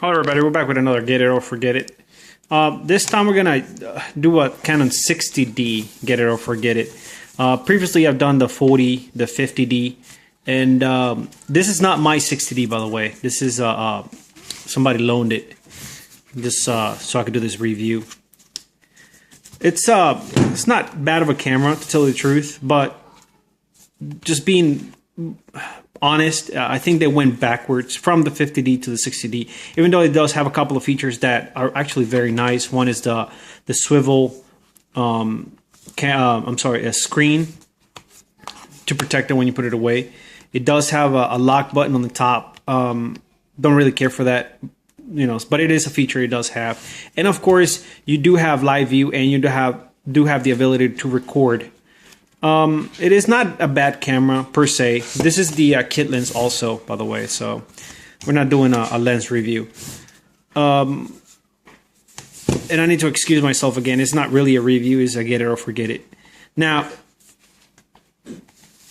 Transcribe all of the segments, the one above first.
Hello everybody, we're back with another Get It or Forget It. This time we're gonna do a Canon 60D Get It or Forget It. Previously I've done the 40, the 50D, and this is not my 60D, by the way. This is somebody loaned it just so I could do this review. It's not bad of a camera, to tell you the truth, but just being honest, I think they went backwards from the 50D to the 60D, even though it does have a couple of features that are actually very nice. One is the swivel, a screen to protect it when you put it away. It does have a lock button on the top. Don't really care for that, you know, but it is a feature it does have. And of course, you do have live view, and you do have the ability to record. It is not a bad camera per se. This is the kit lens also, by the way, so we're not doing a lens review. And I need to excuse myself again. It's not really a review, it's a Get It or Forget It. Now,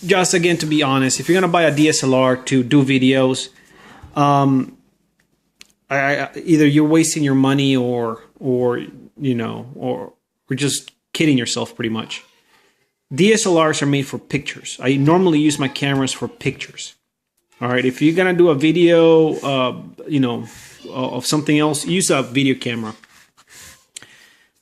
just again to be honest, if you're gonna buy a DSLR to do videos, either you're wasting your money or you know, or just kidding yourself pretty much. DSLRs are made for pictures. I normally use my cameras for pictures. All right, if you're gonna do a video, you know, of something else, use a video camera.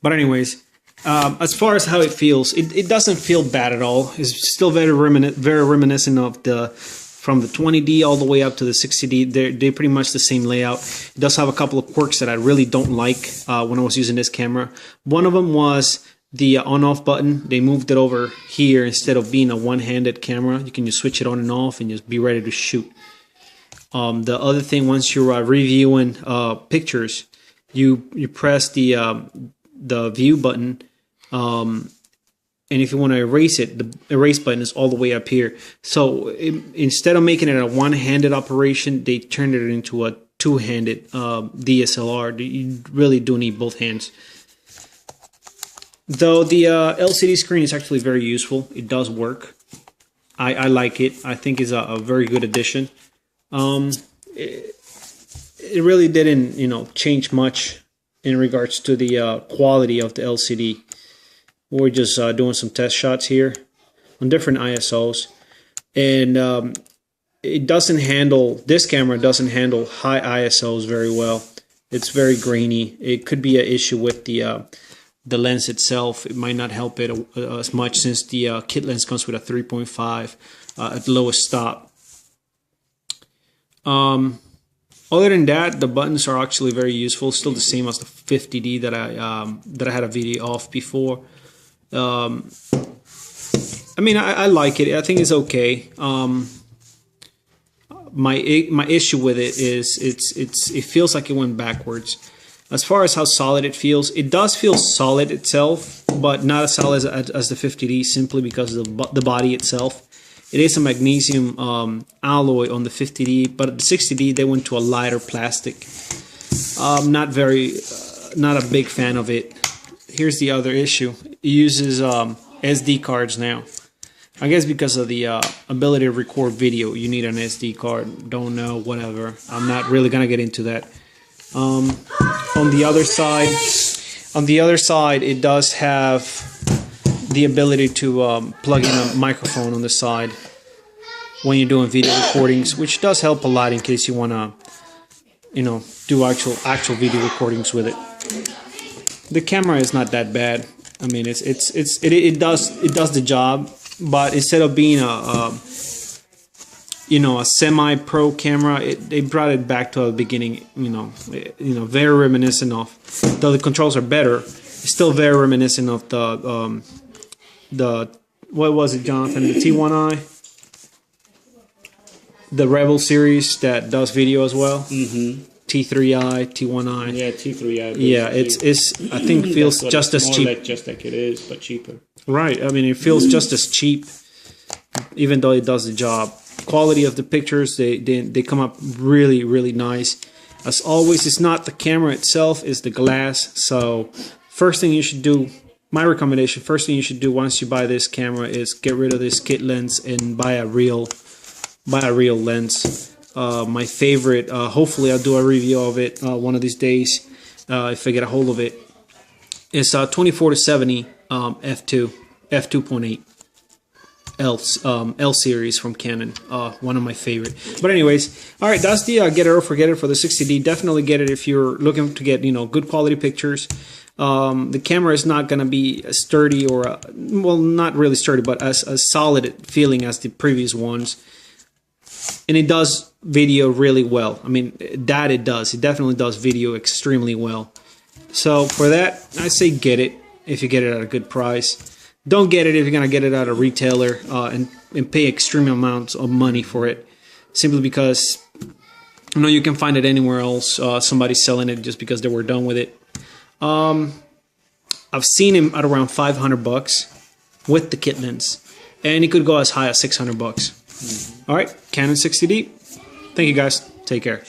But anyways, as far as how it feels, it doesn't feel bad at all. It's still very reminiscent of from the 20D all the way up to the 60D. They're pretty much the same layout. It does have a couple of quirks that I really don't like when I was using this camera. One of them was the on-off button. They moved it over here. Instead of being a one-handed camera, you can just switch it on and off and just be ready to shoot. The other thing, once you're reviewing pictures, you press the view button, and if you want to erase it, the erase button is all the way up here. So instead of making it a one-handed operation, they turned it into a two-handed DSLR. You really do need both hands. Though the LCD screen is actually very useful. It does work. I like it. I think it's a very good addition. It really didn't, you know, change much in regards to the quality of the LCD. We're just doing some test shots here on different ISOs. And it doesn't handle, this camera doesn't handle high ISOs very well. It's very grainy. It could be an issue with the lens itself. It might not help it as much, since the kit lens comes with a 3.5 at the lowest stop. Other than that, the buttons are actually very useful. Still the same as the 50D that I had a video of before. I mean, I like it. I think it's okay. My issue with it is it feels like it went backwards. As far as how solid it does feel solid itself, but not as solid as the 50D, simply because of the body itself. It is a magnesium alloy on the 50D, but at the 60D they went to a lighter plastic. Not a big fan of it. Here's the other issue. It uses SD cards now. I guess because of the ability to record video, you need an SD card. Don't know, whatever. I'm not really gonna get into that. On the other side, it does have the ability to plug in a microphone on the side when you're doing video recordings, which does help a lot in case you want to, you know, do actual video recordings with it. The camera is not that bad. I mean, it does the job, but instead of being a semi-pro camera, they brought it back to the beginning. You know, very reminiscent of. Though the controls are better, it's still very reminiscent of the what was it, Jonathan? The T1i, the Rebel series that does video as well. Mm-hmm. T3i, T1i. Yeah, T3i. Yeah, it's I think feels just as cheap. Like just like it is, but cheaper. Right. I mean, it feels just as cheap, even though it does the job. Quality of the pictures, they come up really, really nice. As always, it's not the camera itself, it's the glass. So first thing you should do, my recommendation, first thing you should do once you buy this camera is get rid of this kit lens and buy a real lens. my favorite. Hopefully I'll do a review of it one of these days if I get a hold of it. It's 24-70 f2.8 L series from Canon, one of my favorite. But anyways, all right, that's the get it or forget it for the 60D. Definitely get it if you're looking to get, you know, good quality pictures. The camera is not going to be as sturdy or well, not really sturdy, but as solid feeling as the previous ones. And it does video really well. I mean, that it does. It definitely does video extremely well. So for that, I say get it if you get it at a good price. Don't get it if you're going to get it at a retailer and pay extreme amounts of money for it. Simply because, you know, you can find it anywhere else. Somebody's selling it just because they were done with it. I've seen him at around $500 with the kit lens. And it could go as high as $600. All right, Canon 60D. Thank you guys. Take care.